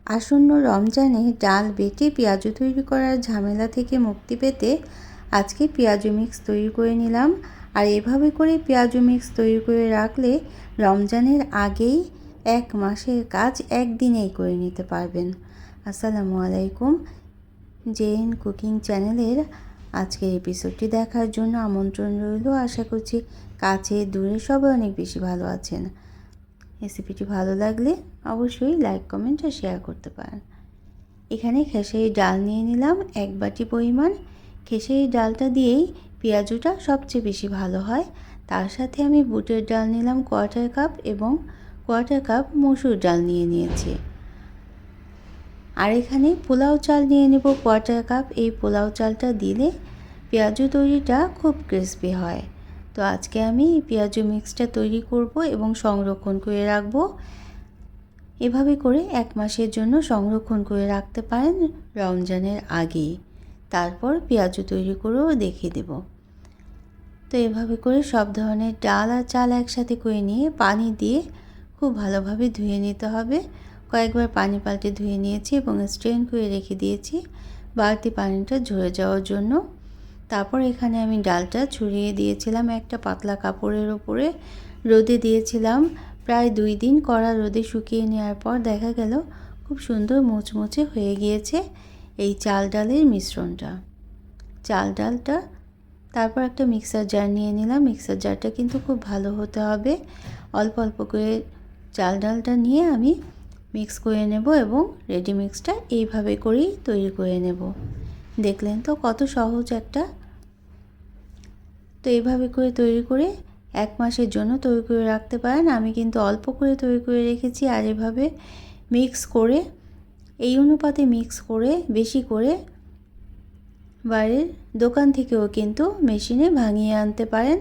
আসন্ন রমজানে ডাল বেটে পেঁয়াজু তৈরি করার ঝামেলা থেকে মুক্তি পেতে আজকে পেঁয়াজু মিক্স তৈরি করে নিলাম। আর এভাবে করে পেঁয়াজু মিক্স তৈরি করে রাখলে রমজানের আগেই 1 মাসের কাজ একদিনেই করে নিতে পারবেন। আসসালামু আলাইকুম। জেএন কুকিং চ্যানেলের আজকের এপিসোডটি দেখার জন্য আমন্ত্রণ রইল। আশা করছি কাছে দূরে সবাই অনেক বেশি ভালো আছেন। রেসিপিটি ভালো লাগলে অবশ্যই লাইক, কমেন্ট আর শেয়ার করতে পারেন। এখানে খেসারি ডাল নিয়ে নিলাম 1 বাটি পরিমাণ। খেসারি ডালটা দিয়েই পেঁয়াজুটা সবচেয়ে বেশি ভালো হয়। তার সাথে আমি বুটের ডাল নিলাম 1/4 কাপ এবং 1/4 কাপ মসুর ডাল নিয়ে নিয়েছি। আর এখানে পোলাও চাল নিয়ে নেব 1/4 কাপ। এই পোলাও চালটা দিলে পেঁয়াজু তৈরিটা খুব ক্রিস্পি হয়। তো আজকে আমি পেঁয়াজু মিক্সটা তৈরি করব এবং সংরক্ষণ করে রাখব। এভাবে করে 1 মাসের জন্য সংরক্ষণ করে রাখতে পারেন রমজানের আগেই। তারপর পেঁয়াজু তৈরি করেও দেখিয়ে দেব। তো এভাবে করে সব ধরনের ডাল আর চাল একসাথে করে নিয়ে পানি দিয়ে খুব ভালোভাবে ধুয়ে নিতে হবে। কয়েকবার পানি পাল্টে ধুয়ে নিয়েছি এবং স্ট্রেন করে রেখে দিয়েছি বাড়তি পানিটা ঝরে যাওয়ার জন্য। তারপর এখানে আমি ডালটা ছড়িয়ে দিয়েছিলাম একটা পাতলা কাপড়ের ওপরে, রোদে দিয়েছিলাম প্রায় 2 দিন। কড়া রোদে শুকিয়ে নেওয়ার পর দেখা গেল খুব সুন্দর মুচমুচে হয়ে গিয়েছে এই চাল ডালের মিশ্রণটা। চাল ডালটা তারপর একটা মিক্সার জার নিয়ে নিলাম। মিক্সার জারটা কিন্তু খুব ভালো হতে হবে। অল্প অল্প করে চাল ডালটা নিয়ে আমি মিক্স করে নেব এবং রেডি মিক্সটা এইভাবে করেই তৈরি করে নেব। দেখলেন তো কত সহজ একটা। তো এইভাবে করে তৈরি করে 1 মাসের জন্য তৈরি করে রাখতে পারেন। আমি কিন্তু অল্প করে তৈরি করে রেখেছি। আর এভাবে মিক্স করে এই অনুপাতে মিক্স করে বেশি করে বাইরের দোকান থেকেও কিন্তু মেশিনে ভাঙিয়ে আনতে পারেন।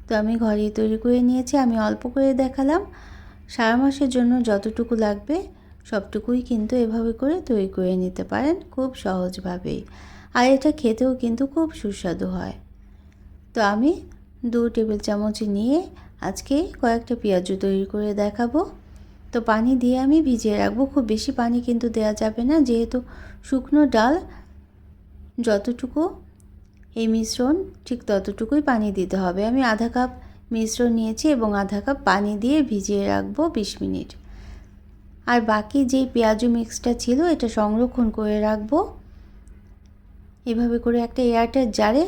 তো আমি ঘরেই তৈরি করে নিয়েছি। আমি অল্প করে দেখালাম। সারা মাসের জন্য যতটুকু লাগবে সবটুকুই কিন্তু এভাবে করে তৈরি করে নিতে পারেন খুব সহজভাবেই। আর এটা খেতেও কিন্তু খুব সুস্বাদু হয়। তো আমি 2 টেবিল চামচ নিয়ে আজকে কয়েকটা পেঁয়াজু তৈরি করে দেখাবো। তো পানি দিয়ে আমি ভিজিয়ে রাখবো। খুব বেশি পানি কিন্তু দেওয়া যাবে না, যেহেতু শুকনো ডাল যতটুকু এই মিশ্রণ ঠিক ততটুকুই পানি দিতে হবে। আমি আধা কাপ মিশ্রণ নিয়েছি এবং আধা কাপ পানি দিয়ে ভিজিয়ে রাখবো 20 মিনিট। আর বাকি যে পেঁয়াজু মিক্সটা ছিল এটা সংরক্ষণ করে রাখবো। এভাবে করে একটা এয়ারটাইট জারে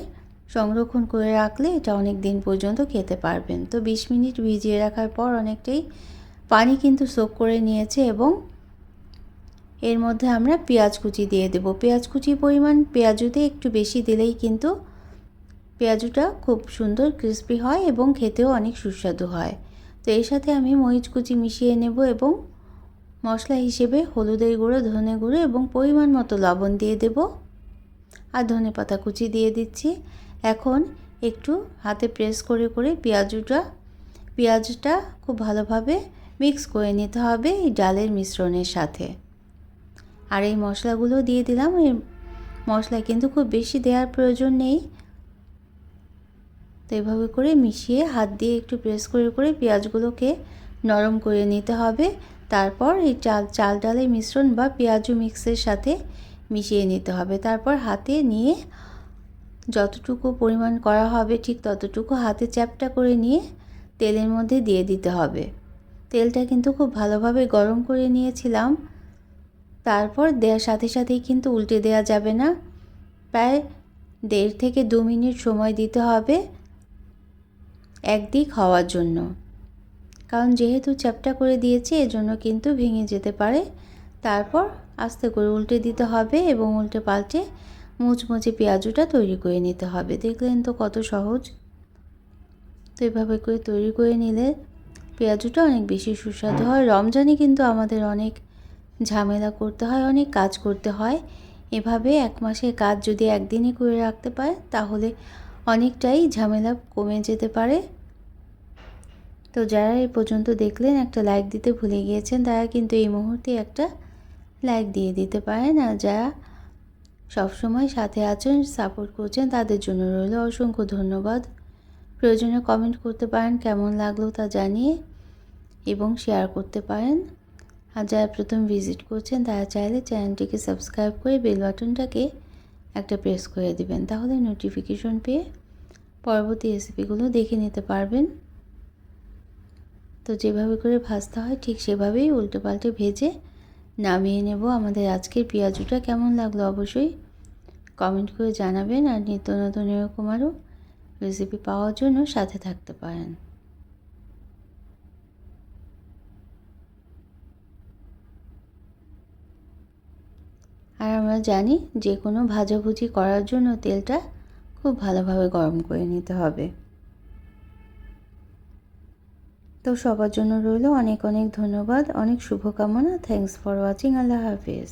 সংরক্ষণ করে রাখলে এটা অনেক দিন পর্যন্ত খেতে পারবেন। তো 20 মিনিট ভিজিয়ে রাখার পর অনেকটাই পানি কিন্তু সোক করে নিয়েছে এবং এর মধ্যে আমরা পেঁয়াজ কুচি দিয়ে দেব। পেঁয়াজ কুচির পরিমাণ পেঁয়াজুতে একটু বেশি দিলেই কিন্তু পেঁয়াজুটা খুব সুন্দর ক্রিস্পি হয় এবং খেতেও অনেক সুস্বাদু হয়। তো এর সাথে আমি মরিচ কুচি মিশিয়ে নেব এবং মশলা হিসেবে হলুদের গুঁড়ো, ধনে গুঁড়ো এবং পরিমাণ মতো লবণ দিয়ে দেব। আর ধনেপাতা কুচি দিয়ে দিচ্ছি। এখন একটু হাতে প্রেস করে করে পেঁয়াজটা খুব ভালোভাবে মিক্স করে নিতে হবে এই ডালের মিশ্রণের সাথে। আর এই মশলাগুলো দিয়ে দিলাম। এই মশলা কিন্তু খুব বেশি দেওয়ার প্রয়োজন নেই। তো এভাবে করে মিশিয়ে হাত দিয়ে একটু প্রেস করে করে পেঁয়াজগুলোকে নরম করে নিতে হবে। তারপর এই চাল ডালের মিশ্রণ বা পেঁয়াজু মিক্সের সাথে মিশিয়ে নিতে হবে। তারপর হাতে নিয়ে যতটুকু পরিমাণ করা হবে ঠিক ততটুকু হাতে চ্যাপটা করে নিয়ে তেলের মধ্যে দিয়ে দিতে হবে। তেলটা কিন্তু খুব ভালোভাবে গরম করে নিয়েছিলাম। তারপর দেওয়ার সাথে সাথেই কিন্তু উল্টে দেওয়া যাবে না। প্রায় 1.5 থেকে 2 মিনিট সময় দিতে হবে একদিক হওয়ার জন্য, কারণ যেহেতু চ্যাপটা করে দিয়েছি এজন্য কিন্তু ভেঙে যেতে পারে। তারপর আস্তে করে উল্টে দিতে হবে এবং উল্টে পাল্টে মুচমুচে পেঁয়াজুটা তৈরি করে নিতে হবে। দেখলেন তো কত সহজ। তো এভাবে করে তৈরি করে নিলে পেঁয়াজুটা অনেক বেশি সুস্বাদু হয়। রমজানে কিন্তু আমাদের অনেক ঝামেলা করতে হয়, অনেক কাজ করতে হয়। এভাবে 1 মাসের কাজ যদি একদিনই করে রাখতে পারে তাহলে অনেকটাই ঝামেলা কমে যেতে পারে। তো যারা এই পর্যন্ত দেখলেন একটা লাইক দিতে ভুলে গিয়েছেন তারা কিন্তু এই মুহূর্তে একটা লাইক দিয়ে দিতে পারেন। আর যারা সবসময় সাথে আছেন, সাপোর্ট করছেন, তাদের জন্য রইল অসংখ্য ধন্যবাদ। প্রয়োজনে কমেন্ট করতে পারেন কেমন লাগলো তা জানিয়ে এবং শেয়ার করতে পারেন। আর যারা প্রথম ভিজিট করছেন তারা চাইলে চ্যানেলটিকে সাবস্ক্রাইব করে বেল বাটনটাকে একটা প্রেস করে দিবেন, তাহলে নোটিফিকেশন পেয়ে পরবর্তী রেসিপিগুলো দেখে নিতে পারবেন। তো যেভাবে করে ভাজতে হয় ঠিক সেভাবেই উল্টে পাল্টে ভেজে নামিয়ে নেব। আমাদের আজকের পেঁয়াজুটা কেমন লাগলো অবশ্যই কমেন্ট করে জানাবেন, আর নিত্য নতুন এরকম আরও রেসিপি পাওয়ার জন্য সাথে থাকতে পারেন। আর আমরা জানি যে কোনো ভাজাভুজি করার জন্য তেলটা খুব ভালোভাবে গরম করে নিতে হবে। তো সবার জন্য রইল অনেক অনেক ধন্যবাদ, অনেক শুভকামনা। Thanks for watching. আল্লাহ হাফেজ।